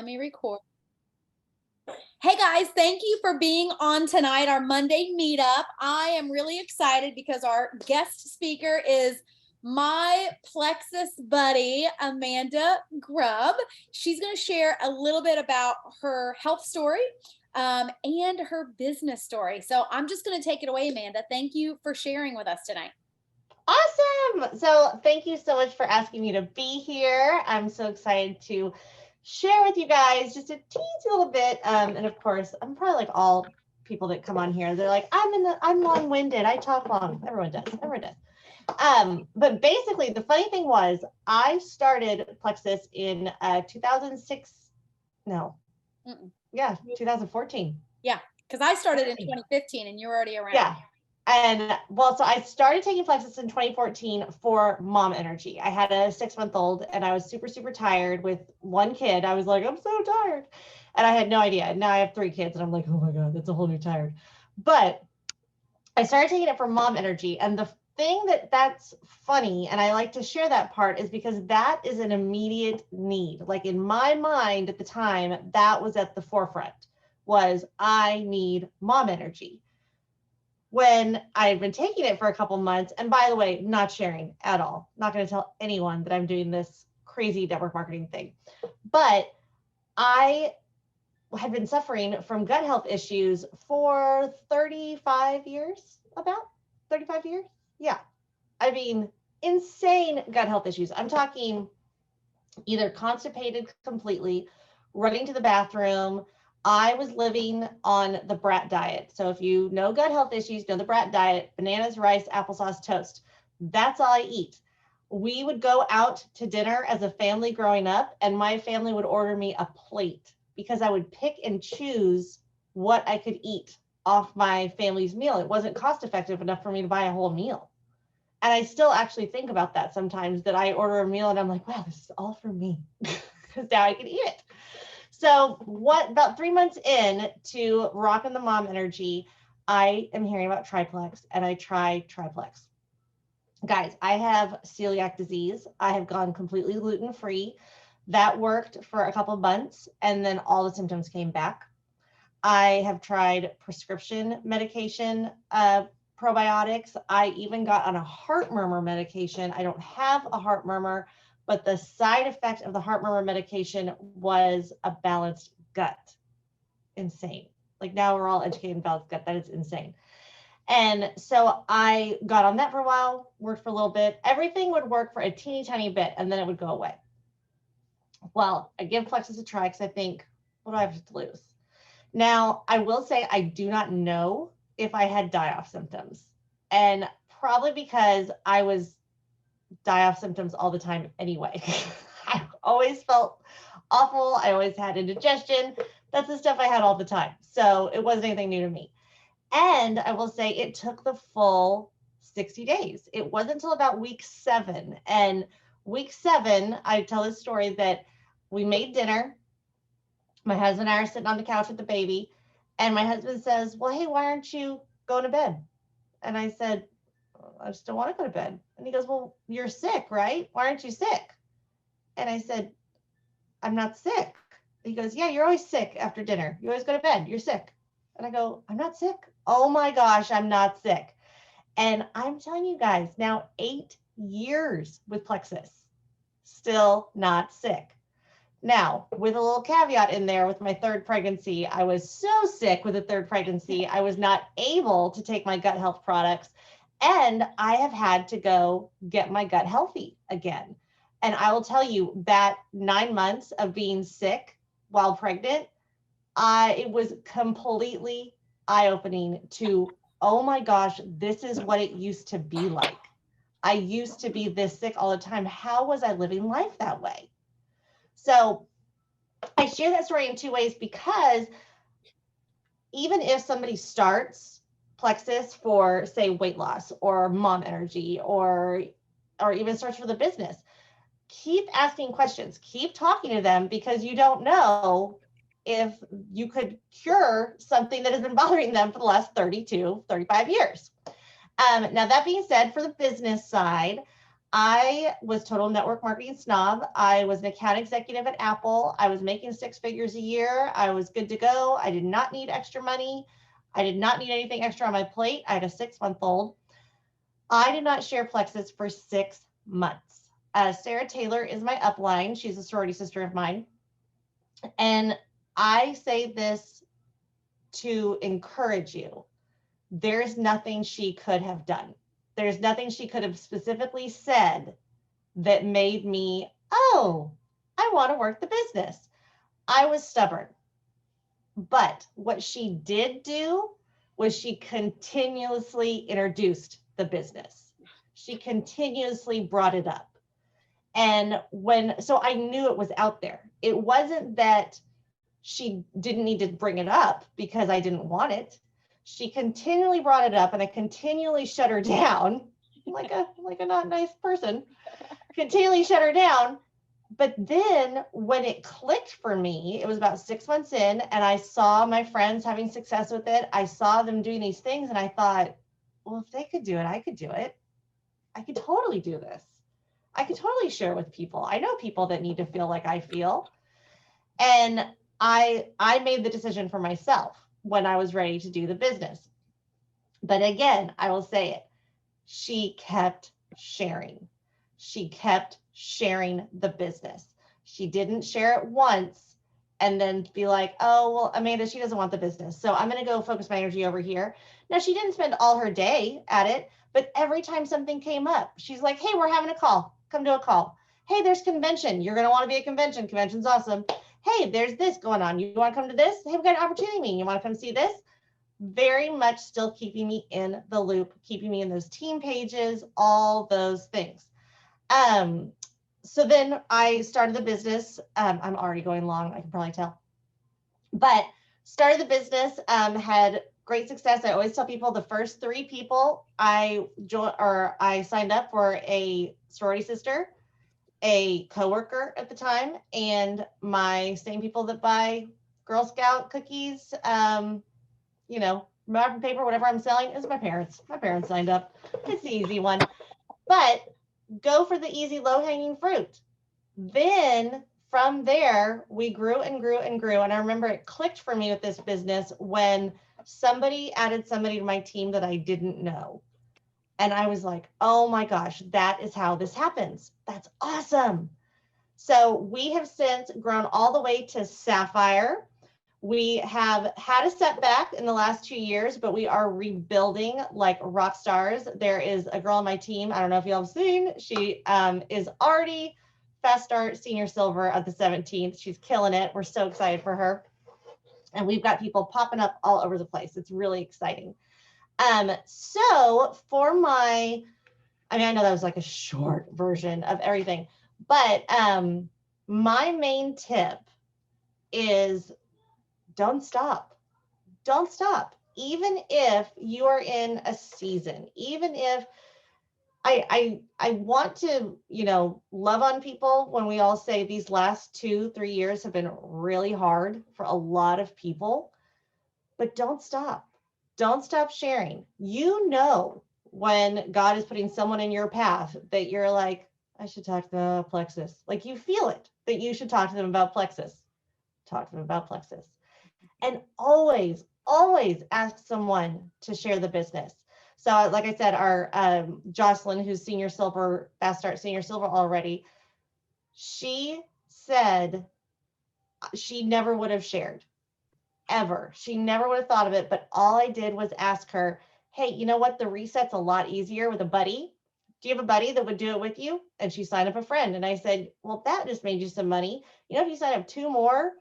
me record. Hey guys, thank you for being on tonight, our Monday meetup. I am really excited because our guest speaker is my Plexus buddy, Amanda Grubb. She's going to share a little bit about her health story and her business story. So I'm just going to take it away, Amanda. Thank you for sharing with us tonight. Awesome. So thank you so much for asking me to be here. I'm so excited to share with you guys just a teensy little bit. And of course, I'm probably like all people that come on here. They're like, I'm long-winded. I talk long. Everyone does. But basically, the funny thing was, I started Plexus in 2006. No. Mm-mm. Yeah, 2014. Yeah, because I started in 2015 and you were already around. Yeah. And well, so I started taking Plexus in 2014 for mom energy. I had a 6-month-old and I was super, super tired with one kid. I was like, I'm so tired. And I had no idea. Now I have 3 kids and I'm like, oh my God, that's a whole new tired. But I started taking it for mom energy. And the thing that's funny, and I like to share that part, is because that is an immediate need. Like in my mind at the time, that was at the forefront, was I need mom energy. When I've been taking it for a couple months, and by the way, not sharing at all, not going to tell anyone that I'm doing this crazy network marketing thing, but I had been suffering from gut health issues for 35 years, about 35 years. Yeah. I mean, insane gut health issues. I'm talking either constipated completely, running to the bathroom. I was living on the brat diet. So if you know gut health issues, know the brat diet: bananas, rice, applesauce, toast. That's all I eat. We would go out to dinner as a family growing up, and my family would order me a plate because I would pick and choose what I could eat off my family's meal. It wasn't cost effective enough for me to buy a whole meal. And I still actually think about that sometimes, that I order a meal and I'm like, wow, this is all for me because now I can eat it. So about 3 months in to rocking the mom energy, I am hearing about triplex, and I try triplex. Guys, I have celiac disease. I have gone completely gluten-free. That worked for a couple of months, and then all the symptoms came back. I have tried prescription medication, probiotics. I even got on a heart murmur medication. I don't have a heart murmur, but the side effect of the heart murmur medication was a balanced gut. Insane. Like now we're all educated in balanced gut. That is insane. And so I got on that for a while, worked for a little bit. Everything would work for a teeny tiny bit and then it would go away. Well, I give Plexus a try because I think, what do I have to lose? Now, I will say I do not know if I had die-off symptoms. And probably because I was die-off symptoms all the time anyway. I always felt awful. I always had indigestion. That's the stuff I had all the time. So it wasn't anything new to me. And I will say it took the full 60 days. It wasn't until about week 7. And week 7, I tell this story that we made dinner. My husband and I are sitting on the couch with the baby. And my husband says, well, hey, why aren't you going to bed? And I said, I just don't want to go to bed. And he goes, well, you're sick, right? Why aren't you sick? And I said, I'm not sick. He goes, yeah, you're always sick after dinner. You always go to bed. You're sick. And I go, I'm not sick. Oh my gosh, I'm not sick. And I'm telling you guys, now 8 years with Plexus, still not sick. Now, with a little caveat in there, with my 3rd pregnancy, I was so sick with the 3rd pregnancy, I was not able to take my gut health products. And I have had to go get my gut healthy again. And I will tell you that 9 months of being sick while pregnant, it was completely eye-opening to, oh my gosh, this is what it used to be like. I used to be this sick all the time. How was I living life that way? So I share that story in 2 ways, because even if somebody starts Plexus for, say, weight loss or mom energy, or even starts for the business, keep asking questions, keep talking to them, because you don't know if you could cure something that has been bothering them for the last 32, 35 years. Now, that being said, for the business side, I was total network marketing snob. I was an account executive at Apple. I was making 6 figures a year. I was good to go. I did not need extra money. I did not need anything extra on my plate. I had a 6-month-old. I did not share Plexus for 6 months. Sarah Taylor is my upline. She's a sorority sister of mine. And I say this to encourage you. There's nothing she could have done. There's nothing she could have specifically said that made me, oh, I want to work the business. I was stubborn. But what she did do was she continuously introduced the business. She continuously brought it up. And so I knew it was out there. It wasn't that she didn't need to bring it up because I didn't want it. She continually brought it up and I continually shut her down like a not nice person, continually shut her down. But then when it clicked for me, it was about 6 months in and I saw my friends having success with it. I saw them doing these things and I thought, well, if they could do it, I could do it. I could totally do this. I could totally share with people. I know people that need to feel like I feel. And I made the decision for myself when I was ready to do the business. But again, I will say it. She kept sharing. She kept sharing the business. She didn't share it once and then be like, oh, well, Amanda, she doesn't want the business. So I'm going to go focus my energy over here. Now, she didn't spend all her day at it, but every time something came up, she's like, hey, we're having a call. Come to a call. Hey, there's convention. You're going to want to be at convention. Convention's awesome. Hey, there's this going on. You want to come to this? Hey, we've got an opportunity meeting. You want to come see this? Very much still keeping me in the loop, keeping me in those team pages, all those things. So then I started the business. I'm already going long, I can probably tell. But started the business, had great success. I always tell people the first 3 people I signed up were a sorority sister, a coworker at the time, and my same people that buy Girl Scout cookies, wrapping paper, whatever I'm selling, is my parents. My parents signed up. It's the easy one. But go for the easy, low-hanging fruit. Then from there, we grew and grew and grew. And I remember it clicked for me with this business when somebody added somebody to my team that I didn't know. And I was like, oh my gosh, that is how this happens. That's awesome. So we have since grown all the way to Sapphire. We have had a setback in the last 2 years, but we are rebuilding like rock stars. There is a girl on my team. I don't know if y'all have seen. She is already Fast Start Senior Silver at the 17th. She's killing it. We're so excited for her. And we've got people popping up all over the place. It's really exciting. So for I know that was like a short version of everything, but my main tip is don't stop. Don't stop. Even if you are in a season, even if I want to, love on people when we all say these last 2-3 years have been really hard for a lot of people, but don't stop. Don't stop sharing. When God is putting someone in your path that you're like, I should talk to them about Plexus. Like you feel it that you should talk to them about Plexus. Talk to them about Plexus. And always, always ask someone to share the business. So like I said, our Jocelyn, who's Senior Silver, Fast Start Senior Silver already, she said she never would have shared ever. She never would have thought of it. But all I did was ask her, hey, you know what? The reset's a lot easier with a buddy. Do you have a buddy that would do it with you? And she signed up a friend. And I said, well, that just made you some money. If you sign up 2 more,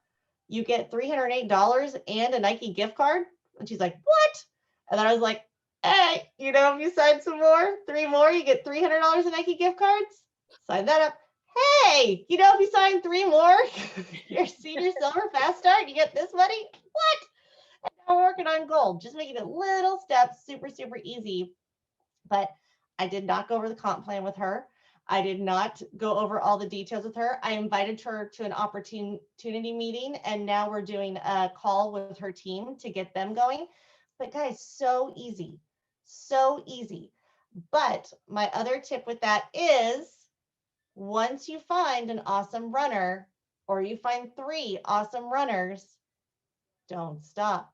you get $308 and a Nike gift card. And she's like, what? And then I was like, hey, if you sign some more, 3 more, you get $300 in Nike gift cards. Sign that up. Hey, if you sign 3 more, your Senior Silver Fast Start, you get this money. What? And now we're working on gold, just making it little steps, super, super easy. But I did not go over the comp plan with her. I did not go over all the details with her. I invited her to an opportunity meeting, and now we're doing a call with her team to get them going. But guys, so easy, so easy. But my other tip with that is once you find an awesome runner, or you find 3 awesome runners, don't stop.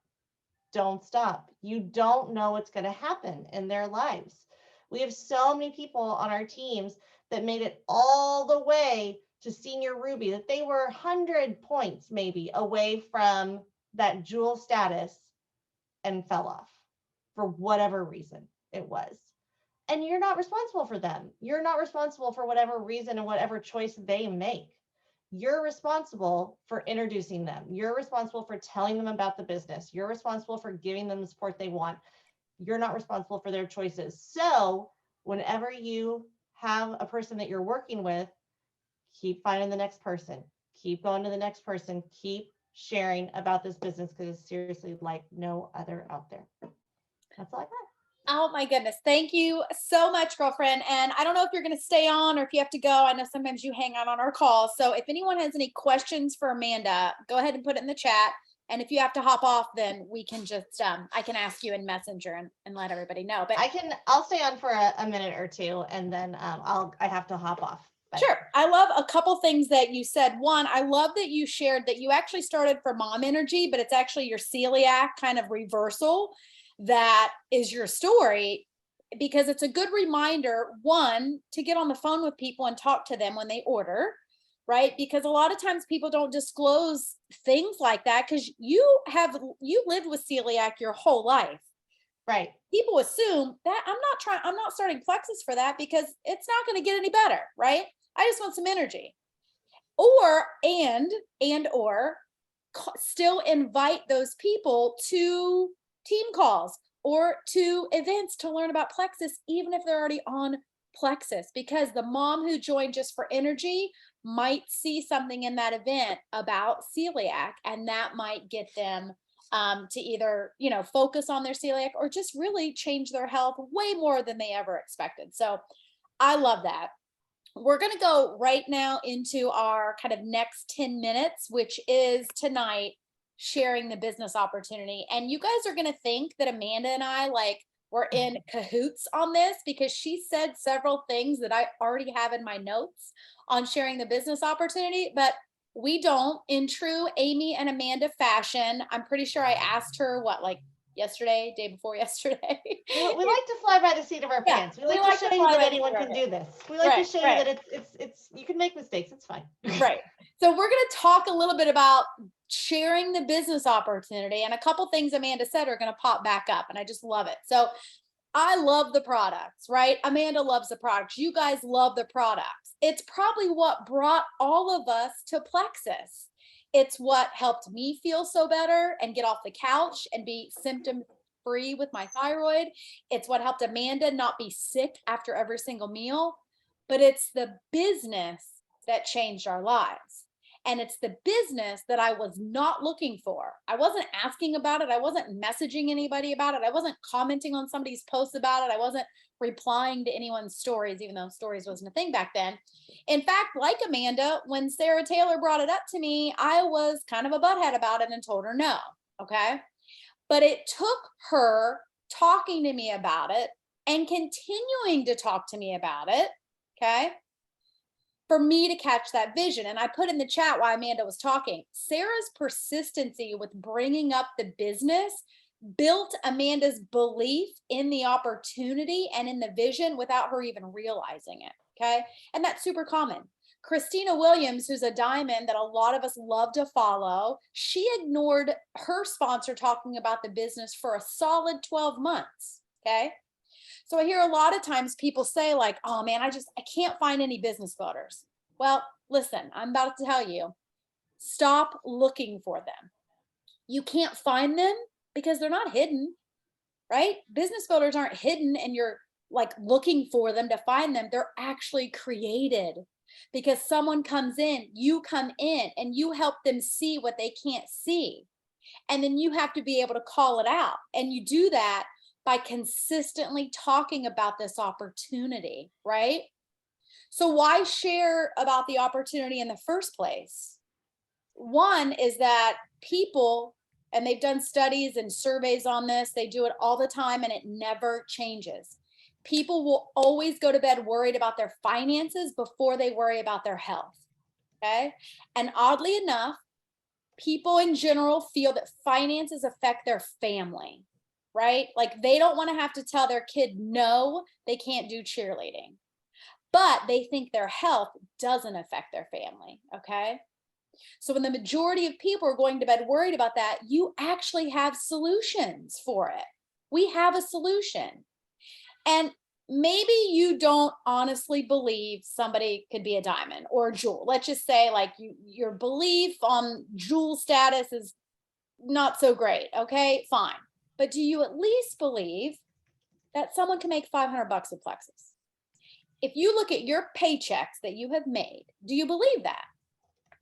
Don't stop. You don't know what's going to happen in their lives. We have so many people on our teams that made it all the way to senior Ruby, that they were 100 points maybe away from that jewel status and fell off for whatever reason it was. And you're not responsible for them. You're not responsible for whatever reason and whatever choice they make. You're responsible for introducing them. You're responsible for telling them about the business. You're responsible for giving them the support they want. You're not responsible for their choices. So whenever you have a person that you're working with, keep finding the next person, keep going to the next person, keep sharing about this business, because it's seriously like no other out there. That's all I got. Oh my goodness. Thank you so much, girlfriend. And I don't know if you're going to stay on or if you have to go. I know sometimes you hang out on our call. So if anyone has any questions for Amanda, go ahead and put it in the chat. And if you have to hop off, then we can just, I can ask you in Messenger and let everybody know. But I'll stay on for a minute or two, and then I have to hop off. But. Sure. I love a couple things that you said. One, I love that you shared that you actually started for mom energy, but it's actually your celiac kind of reversal that is your story, because it's a good reminder, one, to get on the phone with people and talk to them when they order, right? Because a lot of times people don't disclose things like that because you lived with celiac your whole life. Right. People assume that I'm not starting Plexus for that because it's not going to get any better, right? I just want some energy. Or still invite those people to team calls or to events to learn about Plexus, even if they're already on Plexus, because the mom who joined just for energy might see something in that event about celiac, and that might get them to either, focus on their celiac or just really change their health way more than they ever expected. So I love that. We're going to go right now into our kind of next 10 minutes, which is tonight sharing the business opportunity. And you guys are going to think that Amanda and I we're in cahoots on this, because she said several things that I already have in my notes on sharing the business opportunity, but we don't. In true Amy and Amanda fashion, I'm pretty sure I asked her yesterday, day before yesterday. We like to fly by the seat of our pants. We like to show you that anyone can do this. We like to show you that it's you can make mistakes. It's fine. Right. So we're going to talk a little bit about sharing the business opportunity, and a couple things Amanda said are going to pop back up, and I just love it. So I love the products, right? Amanda loves the products. You guys love the products. It's probably what brought all of us to Plexus. It's what helped me feel so better and get off the couch and be symptom free with my thyroid. It's what helped Amanda not be sick after every single meal. But it's the business that changed our lives. And it's the business that I was not looking for. I wasn't asking about it. I wasn't messaging anybody about it. I wasn't commenting on somebody's posts about it. I wasn't replying to anyone's stories, even though stories wasn't a thing back then. In fact, like Amanda, when Sarah Taylor brought it up to me, I was kind of a butthead about it and told her no. Okay. But it took her talking to me about it and continuing to talk to me about it. Okay, for me to catch that vision. And I put in the chat while Amanda was talking, Sarah's persistency with bringing up the business built Amanda's belief in the opportunity and in the vision without her even realizing it. Okay. And that's super common. Christina Williams, who's a diamond that a lot of us love to follow, she ignored her sponsor talking about the business for a solid 12 months. Okay. So I hear a lot of times people say oh man, I can't find any business builders. Well, listen, I'm about to tell you, stop looking for them. You can't find them because they're not hidden, right? Business builders aren't hidden and you're looking for them to find them. They're actually created because someone comes in, you come in and you help them see what they can't see. And then you have to be able to call it out. And you do that by consistently talking about this opportunity, right? So why share about the opportunity in the first place? One is that people, and they've done studies and surveys on this, they do it all the time and it never changes. people will always go to bed worried about their finances before they worry about their health. Okay. And oddly enough, people in general feel that finances affect their family, right? Like they don't want to have to tell their kid, no, they can't do cheerleading, but they think their health doesn't affect their family. Okay. So when the majority of people are going to bed worried about that, you actually have solutions for it. We have a solution. And maybe you don't honestly believe somebody could be a diamond or a jewel. Let's just say like your belief on jewel status is not so great. Okay, fine. But do you at least believe that someone can make $500 with Plexus? If you look at your paychecks that you have made, do you believe that?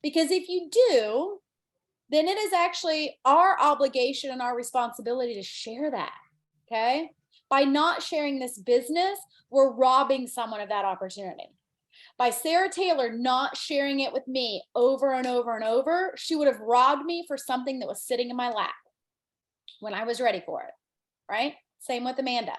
Because if you do, then it is actually our obligation and our responsibility to share that. Okay. By not sharing this business, we're robbing someone of that opportunity. By Sarah Taylor not sharing it with me over and over and over, she would have robbed me for something that was sitting in my lap when I was ready for it, right? Same with Amanda.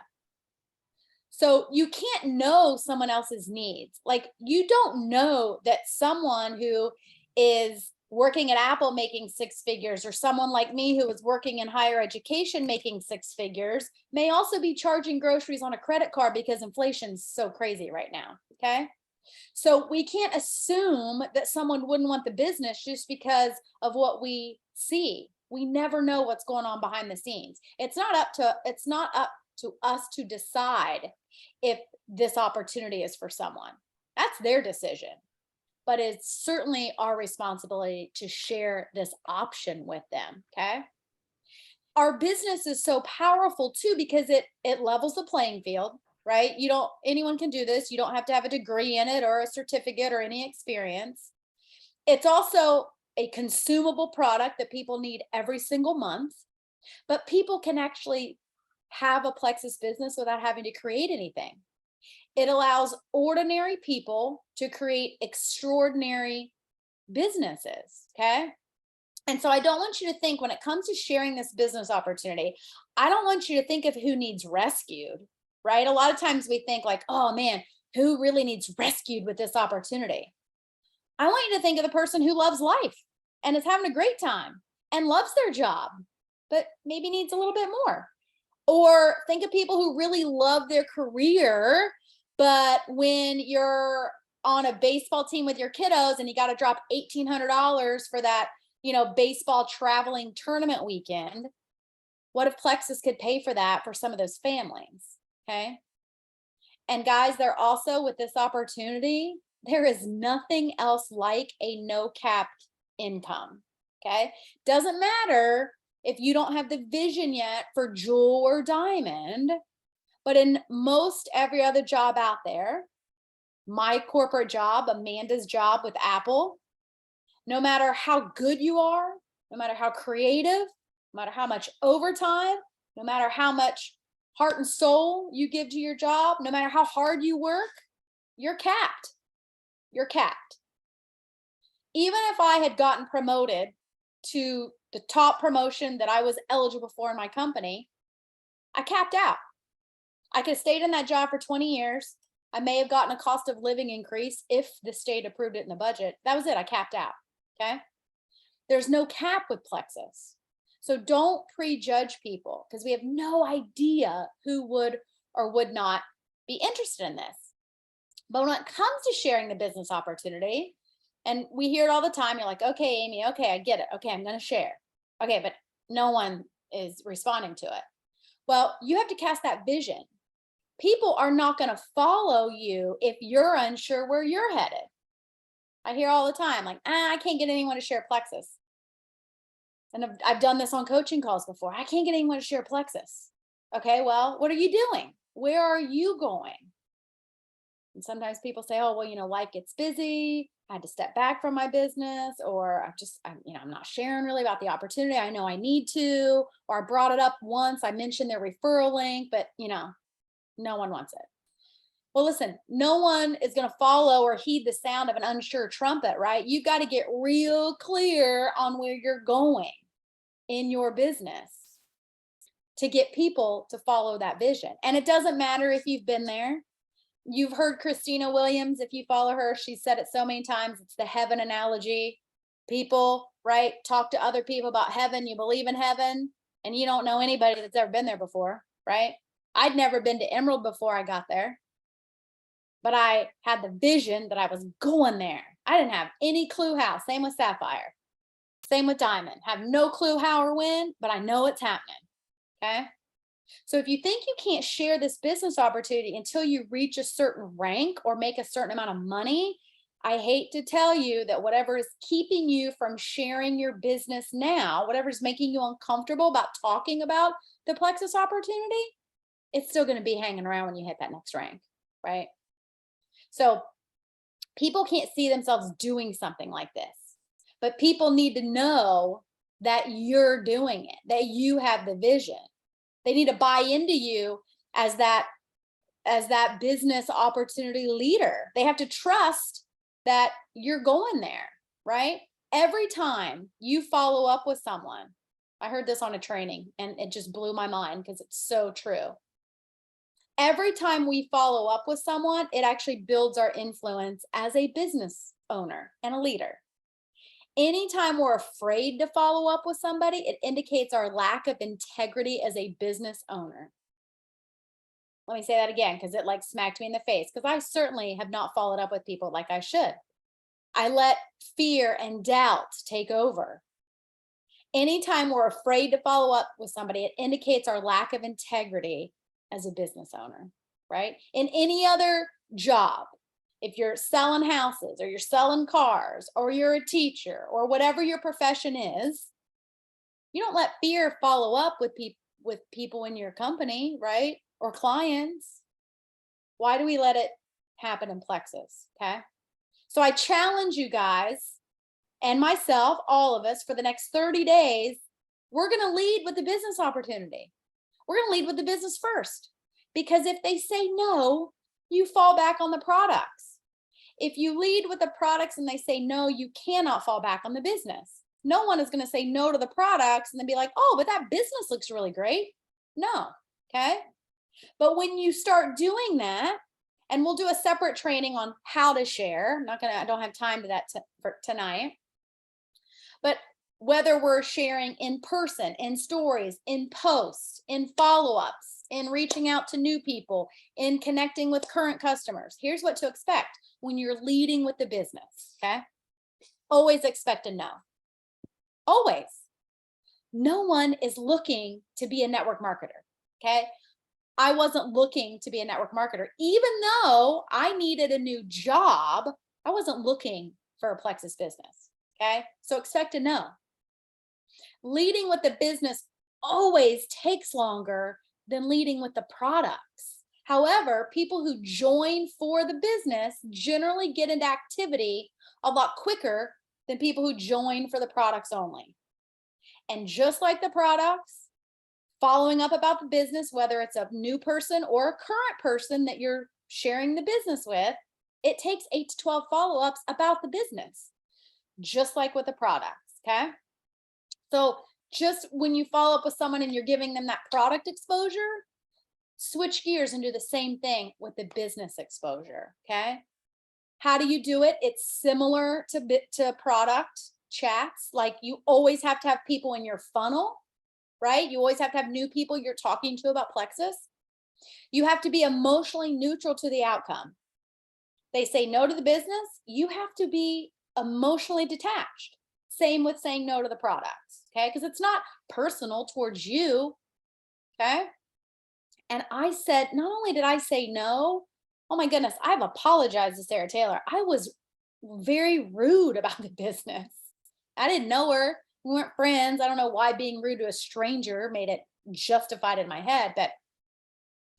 So you can't know someone else's needs. Like you don't know that someone who is working at Apple making 6 figures, or someone like me who is working in higher education making 6 figures may also be charging groceries on a credit card because inflation's so crazy right now. Okay. So we can't assume that someone wouldn't want the business just because of what we see. We never know what's going on behind the scenes. It's not up to us to decide if this opportunity is for someone. That's their decision. But it's certainly our responsibility to share this option with them. Okay. Our business is so powerful too, because it levels the playing field, right? Anyone can do this. You don't have to have a degree in it or a certificate or any experience. It's also a consumable product that people need every single month, but people can actually have a Plexus business without having to create anything. It allows ordinary people to create extraordinary businesses. Okay. And so I don't want you to think, when it comes to sharing this business opportunity, I don't want you to think of who needs rescued, right? A lot of times we think like, oh man, who really needs rescued with this opportunity? I want you to think of the person who loves life and is having a great time and loves their job, but maybe needs a little bit more. Or think of people who really love their career, but when you're on a baseball team with your kiddos and you got to drop $1,800 for that, baseball traveling tournament weekend, what if Plexus could pay for that for some of those families? Okay. And guys, they're also, with this opportunity, there is nothing else like a no capped income. Okay. Doesn't matter if you don't have the vision yet for jewel or diamond, but in most every other job out there, my corporate job, Amanda's job with Apple, no matter how good you are, no matter how creative, no matter how much overtime, no matter how much heart and soul you give to your job, no matter how hard you work, you're capped. You're capped. Even if I had gotten promoted to the top promotion that I was eligible for in my company, I capped out. I could have stayed in that job for 20 years. I may have gotten a cost of living increase if the state approved it in the budget. That was it. I capped out. Okay. There's no cap with Plexus. So don't prejudge people, because we have no idea who would or would not be interested in this. But when it comes to sharing the business opportunity, and we hear it all the time, you're like, okay, Amy, okay, I get it. Okay, I'm going to share. Okay, but no one is responding to it. Well, you have to cast that vision. People are not going to follow you if you're unsure where you're headed. I hear all the time, like, I can't get anyone to share Plexus. And I've done this on coaching calls before. I can't get anyone to share Plexus. Okay, well, what are you doing? Where are you going? And sometimes people say, oh, well, life gets busy. I had to step back from my business, or I'm not sharing really about the opportunity. I know I need to, or I brought it up once. I mentioned their referral link, but no one wants it. Well, listen, no one is going to follow or heed the sound of an unsure trumpet, right? You've got to get real clear on where you're going in your business. to get people to follow that vision. And it doesn't matter if you've been there. You've heard Christina Williams, if you follow her, she's said it so many times. It's the heaven analogy. People, right, talk to other people about heaven. You believe in heaven, and you don't know anybody that's ever been there before, right? I'd never been to Emerald before I got there, but I had the vision that I was going there. I didn't have any clue how. Same with Sapphire. Same with Diamond. Have no clue how or when, but I know it's happening. Okay. So if you think you can't share this business opportunity until you reach a certain rank or make a certain amount of money, I hate to tell you that whatever is keeping you from sharing your business now, whatever is making you uncomfortable about talking about the Plexus opportunity, it's still going to be hanging around when you hit that next rank, right? So people can't see themselves doing something like this, but people need to know that you're doing it, that you have the vision. They need to buy into you as that business opportunity leader. They have to trust that you're going there, right? Every time you follow up with someone, I heard this on a training and it just blew my mind because it's so true. Every time we follow up with someone, it actually builds our influence as a business owner and a leader. Anytime we're afraid to follow up with somebody, it indicates our lack of integrity as a business owner. Let me say that again, because it like smacked me in the face, because I certainly have not followed up with people like I should. I let fear and doubt take over. Anytime we're afraid to follow up with somebody, it indicates our lack of integrity as a business owner, right? In any other job, if you're selling houses or you're selling cars or you're a teacher or whatever your profession is, you don't let fear follow up with people in your company, right? Or clients. Why do we let it happen in Plexus? Okay. So I challenge you guys and myself, all of us, for the next 30 days, we're going to lead with the business opportunity. We're going to lead with the business first, because if they say no, you fall back on the products. If you lead with the products and they say no, you cannot fall back on the business. No one is going to say no to the products and then be like, oh, but that business looks really great. No. Okay. But when you start doing that, and we'll do a separate training on how to share. I don't have time for that for tonight. But whether we're sharing in person, in stories, in posts, in follow-ups, in reaching out to new people, in connecting with current customers, here's what to expect when you're leading with the business, okay? Always expect a no. Always. No one is looking to be a network marketer, okay? I wasn't looking to be a network marketer. Even though I needed a new job, I wasn't looking for a Plexus business, okay? So expect a no. Leading with the business always takes longer than leading with the products. However, people who join for the business generally get into activity a lot quicker than people who join for the products only. And just like the products, following up about the business, whether it's a new person or a current person that you're sharing the business with, it takes 8 to 12 follow-ups about the business, just like with the products, okay? So just when you follow up with someone and you're giving them that product exposure, switch gears and do the same thing with the business exposure, okay? How do you do it? It's similar to product chats. Like you always have to have people in your funnel, right? You always have to have new people you're talking to about Plexus. You have to be emotionally neutral to the outcome. They say no to the business, you have to be emotionally detached. Same with saying no to the products, okay? Because it's not personal towards you, okay? And I said, not only did I say no, oh my goodness, I've apologized to Sarah Taylor. I was very rude about the business. I didn't know her. We weren't friends. I don't know why being rude to a stranger made it justified in my head, but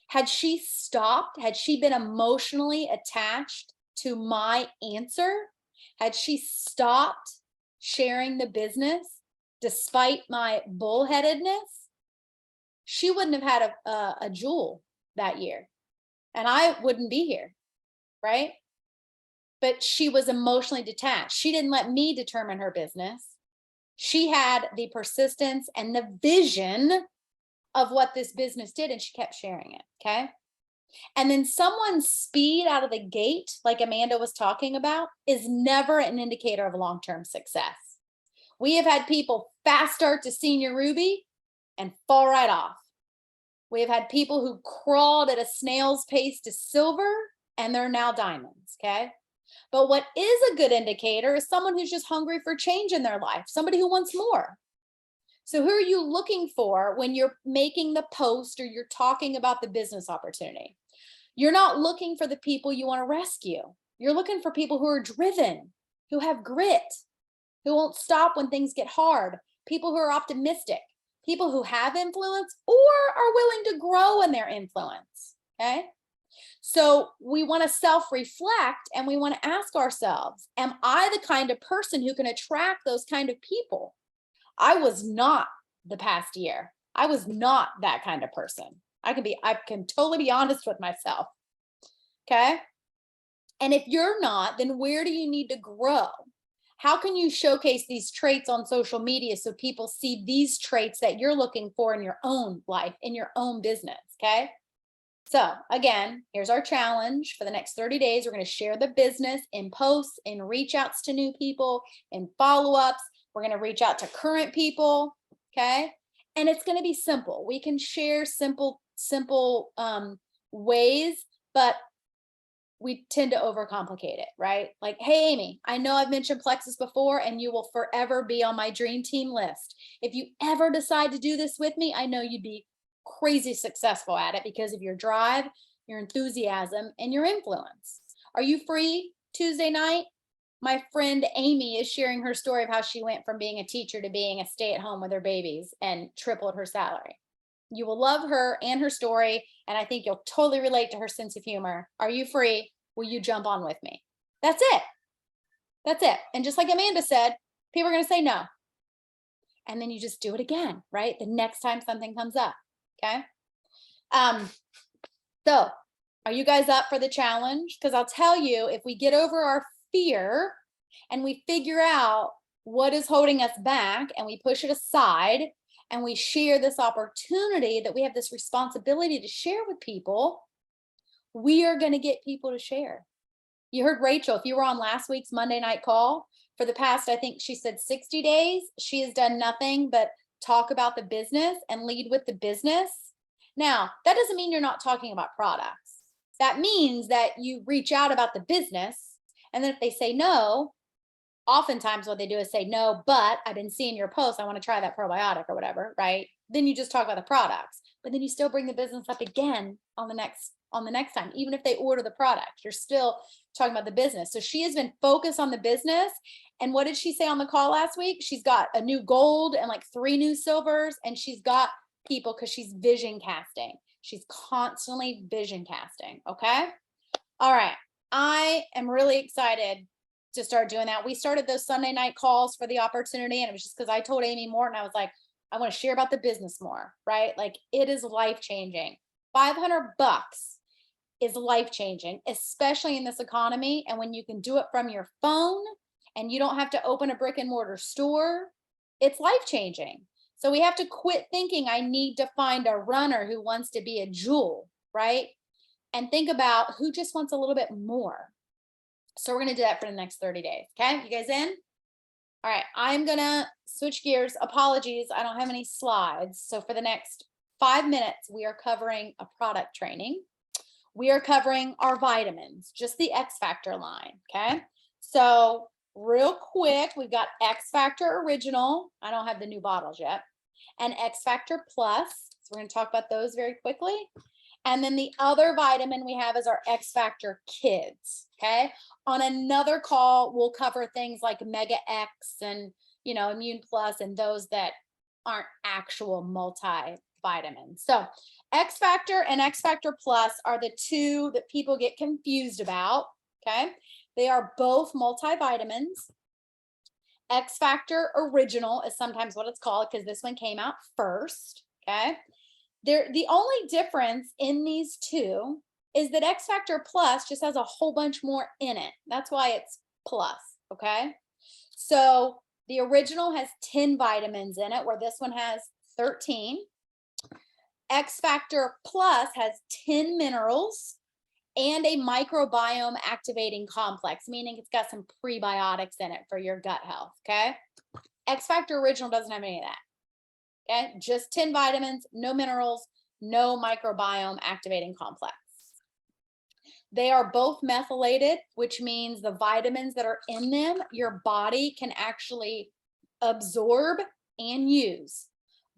had she stopped, had she been emotionally attached to my answer, had she stopped sharing the business despite my bullheadedness, she wouldn't have had a jewel that year and I wouldn't be here, right? But she was emotionally detached. She didn't let me determine her business. She had the persistence and the vision of what this business did, and she kept sharing it. Okay. And then someone's speed out of the gate, like Amanda was talking about, is never an indicator of long-term success. We have had people fast start to senior Ruby and fall right off. We have had people who crawled at a snail's pace to silver and they're now diamonds. Okay. But what is a good indicator is someone who's just hungry for change in their life, somebody who wants more. So who are you looking for when you're making the post or you're talking about the business opportunity? You're not looking for the people you want to rescue. You're looking for people who are driven, who have grit, who won't stop when things get hard, people who are optimistic, people who have influence or are willing to grow in their influence. Okay. So we want to self-reflect and we want to ask ourselves, am I the kind of person who can attract those kind of people? I was not the past year. I was not that kind of person. I can totally be honest with myself. Okay. And if you're not, then where do you need to grow? How can you showcase these traits on social media so people see these traits that you're looking for in your own life, in your own business? Okay. So again, here's our challenge for the next 30 days. We're going to share the business in posts, in reach outs to new people, in follow-ups. We're going to reach out to current people. Okay. And it's going to be simple. We can share simple ways, but we tend to overcomplicate it, right? Like, hey, Amy, I know I've mentioned Plexus before and you will forever be on my dream team list. If you ever decide to do this with me, I know you'd be crazy successful at it because of your drive, your enthusiasm, and your influence. Are you free Tuesday night? My friend Amy is sharing her story of how she went from being a teacher to being a stay-at-home with her babies and tripled her salary. You will love her and her story, and I think you'll totally relate to her sense of humor. Are you free? Will you jump on with me? That's it. That's it. And just like Amanda said, people are going to say no. And then you just do it again, right? The next time something comes up. Okay. So are you guys up for the challenge? Because I'll tell you, if we get over our fear and we figure out what is holding us back and we push it aside and we share this opportunity that we have this responsibility to share with people, we are going to get people to share. You heard Rachel, if you were on last week's Monday night call, for the past, I think she said 60 days, she has done nothing but talk about the business and lead with the business. Now, that doesn't mean you're not talking about products. That means that you reach out about the business, and then if they say no, oftentimes what they do is say no, but I've been seeing your post, I want to try that probiotic or whatever, right? Then you just talk about the products, but then you still bring the business up again on the next time. Even if they order the product, you're still talking about the business. So she has been focused on the business. And what did she say on the call last week? She's got a new gold and like 3 new silvers, and she's got people because she's vision casting. She's constantly vision casting. Okay. All right. I am really excited to start doing that. We started those Sunday night calls for the opportunity, and it was just because I told Amy Morton, I was like, I want to share about the business more, right? Like, it is life-changing. $500 is life-changing, especially in this economy. And when you can do it from your phone and you don't have to open a brick and mortar store, it's life-changing. So we have to quit thinking I need to find a runner who wants to be a jewel, right? And think about who just wants a little bit more. So we're going to do that for the next 30 days. Okay. You guys in? All right. I'm going to switch gears. Apologies. I don't have any slides. So for the next 5 minutes, we are covering a product training. We are covering our vitamins, just the Xfactor line. Okay. So real quick, we've got Xfactor Original. I don't have the new bottles yet. And Xfactor Plus. So we're going to talk about those very quickly. And then the other vitamin we have is our Xfactor Kids. Okay. On another call, we'll cover things like Mega X and, Immune Plus and those that aren't actual multivitamins. So Xfactor and Xfactor Plus are the two that people get confused about. Okay. They are both multivitamins. Xfactor Original is sometimes what it's called because this one came out first. Okay. The only difference in these two is that Xfactor Plus just has a whole bunch more in it. That's why it's plus, okay? So the original has 10 vitamins in it, where this one has 13. Xfactor Plus has 10 minerals and a microbiome activating complex, meaning it's got some prebiotics in it for your gut health, okay? Xfactor Original doesn't have any of that, okay? Just 10 vitamins, no minerals, no microbiome activating complex. They are both methylated, which means the vitamins that are in them, your body can actually absorb and use.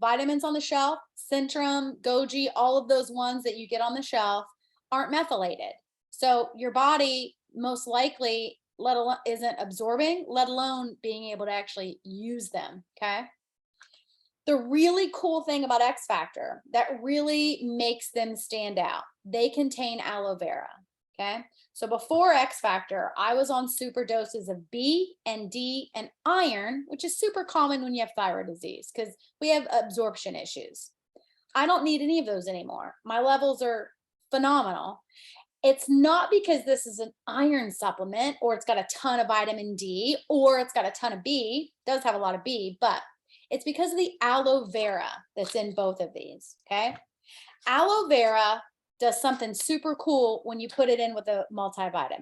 Vitamins on the shelf, Centrum, Goji, all of those ones that you get on the shelf aren't methylated. So your body most likely isn't absorbing, let alone being able to actually use them, okay? The really cool thing about Xfactor that really makes them stand out, they contain aloe vera. Okay. So before Xfactor, I was on super doses of B and D and iron, which is super common when you have thyroid disease because we have absorption issues. I don't need any of those anymore. My levels are phenomenal. It's not because this is an iron supplement or it's got a ton of vitamin D or it's got a ton of B. It does have a lot of B, but it's because of the aloe vera that's in both of these. Okay. Aloe vera does something super cool when you put it in with a multivitamin.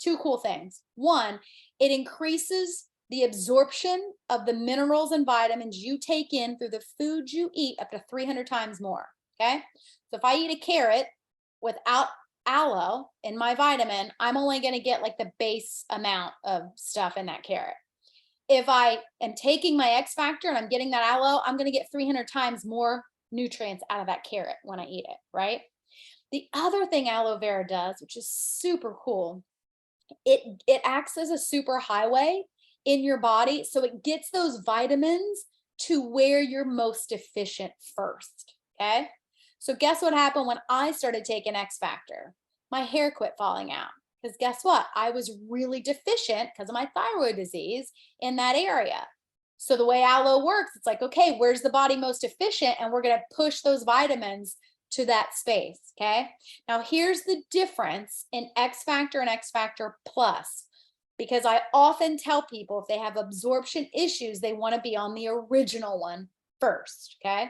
Two cool things. One, it increases the absorption of the minerals and vitamins you take in through the food you eat up to 300 times more. Okay. So if I eat a carrot without aloe in my vitamin, I'm only going to get like the base amount of stuff in that carrot. If I am taking my Xfactor and I'm getting that aloe, I'm going to get 300 times more nutrients out of that carrot when I eat it, right? The other thing aloe vera does, which is super cool, it acts as a super highway in your body. So it gets those vitamins to where you're most deficient first, okay? So guess what happened when I started taking Xfactor? My hair quit falling out. Because guess what? I was really deficient because of my thyroid disease in that area. So the way aloe works, it's like, okay, where's the body most efficient? And we're going to push those vitamins to that space, okay? Now here's the difference in Xfactor and Xfactor Plus, because I often tell people if they have absorption issues, they want to be on the original one first, okay?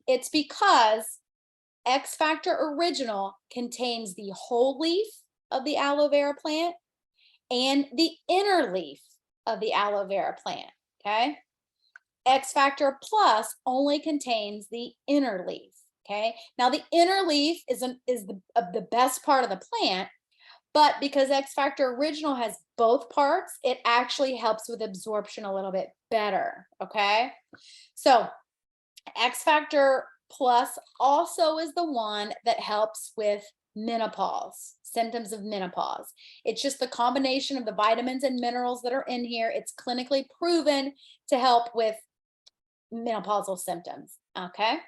It's because Xfactor Original contains the whole leaf of the aloe vera plant and the inner leaf of the aloe vera plant, okay? Xfactor Plus only contains the inner leaf. Okay. Now the inner leaf is the best part of the plant, but because Xfactor Original has both parts, it actually helps with absorption a little bit better. Okay. So Xfactor Plus also is the one that helps with menopause, symptoms of menopause. It's just the combination of the vitamins and minerals that are in here. It's clinically proven to help with menopausal symptoms. Okay.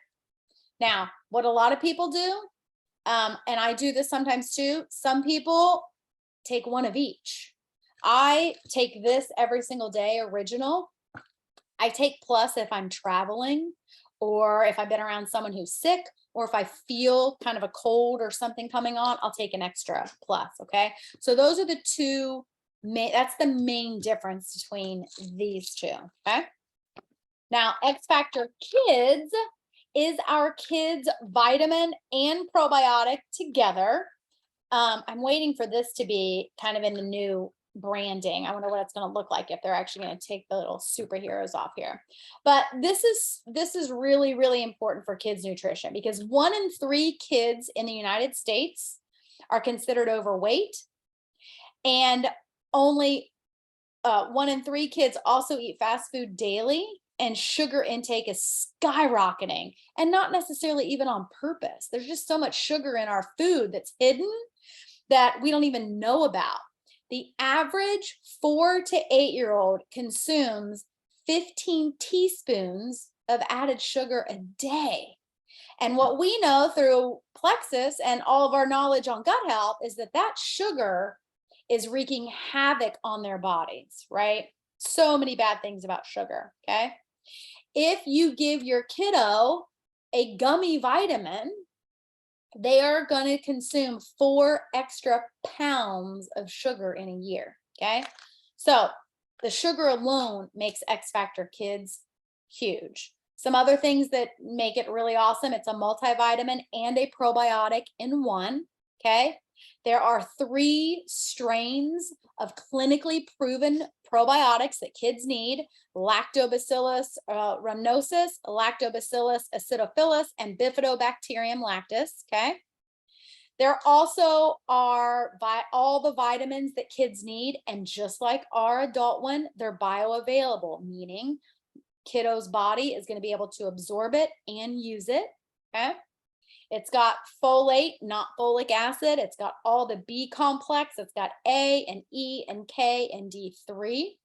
Now, what a lot of people do, and I do this sometimes too, some people take one of each. I take this every single day, original. I take plus if I'm traveling or if I've been around someone who's sick or if I feel kind of a cold or something coming on, I'll take an extra plus, okay? So those are the two that's the main difference between these two, okay? Now, Xfactor Kids is our kids vitamin and probiotic together. I'm waiting for this to be kind of in the new branding. I wonder what it's going to look like if they're actually going to take the little superheroes off here. But this is really, really important for kids nutrition because 1 in 3 kids in the United States are considered overweight, and only 1 in 3 kids also eat fast food daily. And sugar intake is skyrocketing, and not necessarily even on purpose. There's just so much sugar in our food that's hidden that we don't even know about. The average 4 to 8-year-old consumes 15 teaspoons of added sugar a day. And what we know through Plexus and all of our knowledge on gut health is that that sugar is wreaking havoc on their bodies, right? So many bad things about sugar, okay? If you give your kiddo a gummy vitamin, they are going to consume 4 extra pounds of sugar in a year, okay? So the sugar alone makes Xfactor Kids huge. Some other things that make it really awesome, it's a multivitamin and a probiotic in one, okay? There are 3 strains of clinically proven probiotics that kids need: Lactobacillus rhamnosus, Lactobacillus acidophilus, and Bifidobacterium lactis, okay? There also are all the vitamins that kids need, and just like our adult one, they're bioavailable, meaning kiddo's body is going to be able to absorb it and use it. Okay. It's got folate, not folic acid. It's got all the B complex. It's got A and E and K and D3.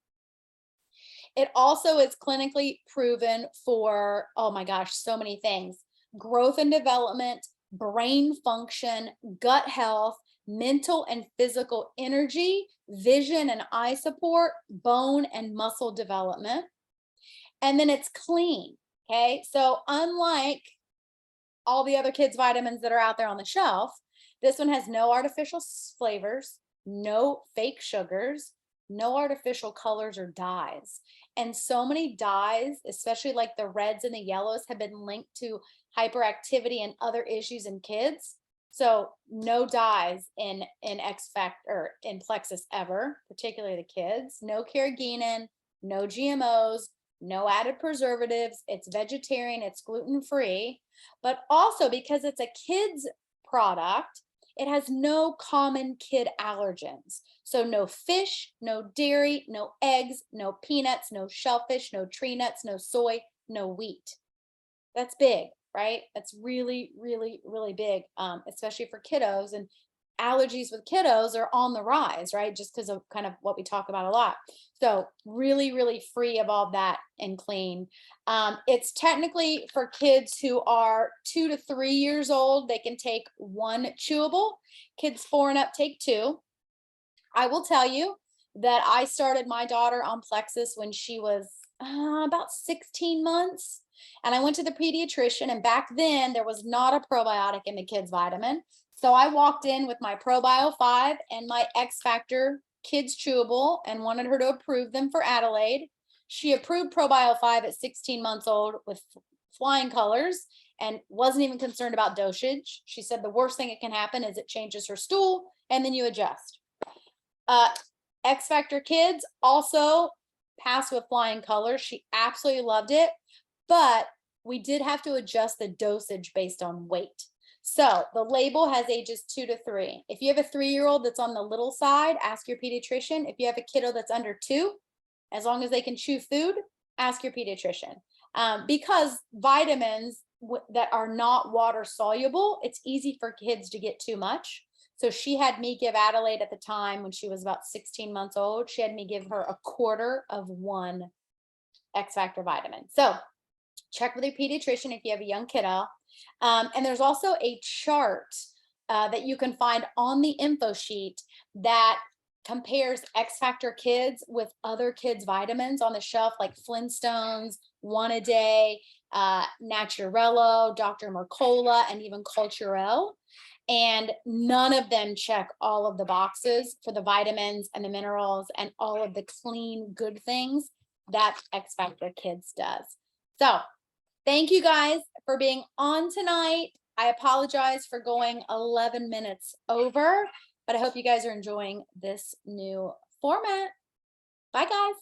It also is clinically proven for, oh my gosh, so many things: growth and development, brain function, gut health, mental and physical energy, vision and eye support, bone and muscle development. And then it's clean. Okay. So unlike all the other kids' vitamins that are out there on the shelf, this one has no artificial flavors, no fake sugars, no artificial colors or dyes. And so many dyes, especially like the reds and the yellows, have been linked to hyperactivity and other issues in kids. So no dyes in Xfactor or in Plexus ever, particularly the kids. No carrageenan, no GMOs, no added preservatives. It's vegetarian, it's gluten-free, but also because it's a kid's product, it has no common kid allergens. So no fish, no dairy, no eggs, no peanuts, no shellfish, no tree nuts, no soy, no wheat. That's big, right? That's really, really, really big, especially for kiddos. And allergies with kiddos are on the rise, right? Just because of kind of what we talk about a lot. So really, really free of all that and clean. It's technically for kids who are 2 to 3 years old. They can take 1 chewable. Kids 4 and up take 2. I will tell you that I started my daughter on Plexus when she was about 16 months. And I went to the pediatrician, and back then there was not a probiotic in the kids' vitamin. So I walked in with my ProBio 5 and my Xfactor Kids Chewable and wanted her to approve them for Adelaide. She approved ProBio 5 at 16 months old with flying colors and wasn't even concerned about dosage. She said the worst thing that can happen is it changes her stool and then you adjust. Xfactor Kids also passed with flying colors. She absolutely loved it, but we did have to adjust the dosage based on weight. So the label has ages 2 to 3. If you have a 3-year-old that's on the little side, ask your pediatrician. If you have a kiddo that's under 2, as long as they can chew food, ask your pediatrician. Because vitamins that are not water soluble, it's easy for kids to get too much. So she had me give Adelaide at the time when she was about 16 months old, she had me give her 1/4 of 1 Xfactor vitamin. So check with your pediatrician if you have a young kiddo. And there's also a chart that you can find on the info sheet that compares Xfactor Kids with other kids' vitamins on the shelf, like Flintstones, One A Day, Naturello, Dr. Mercola, and even Culturelle. And none of them check all of the boxes for the vitamins and the minerals and all of the clean, good things that Xfactor Kids does. So thank you guys for being on tonight. I apologize for going 11 minutes over, but I hope you guys are enjoying this new format. Bye, guys.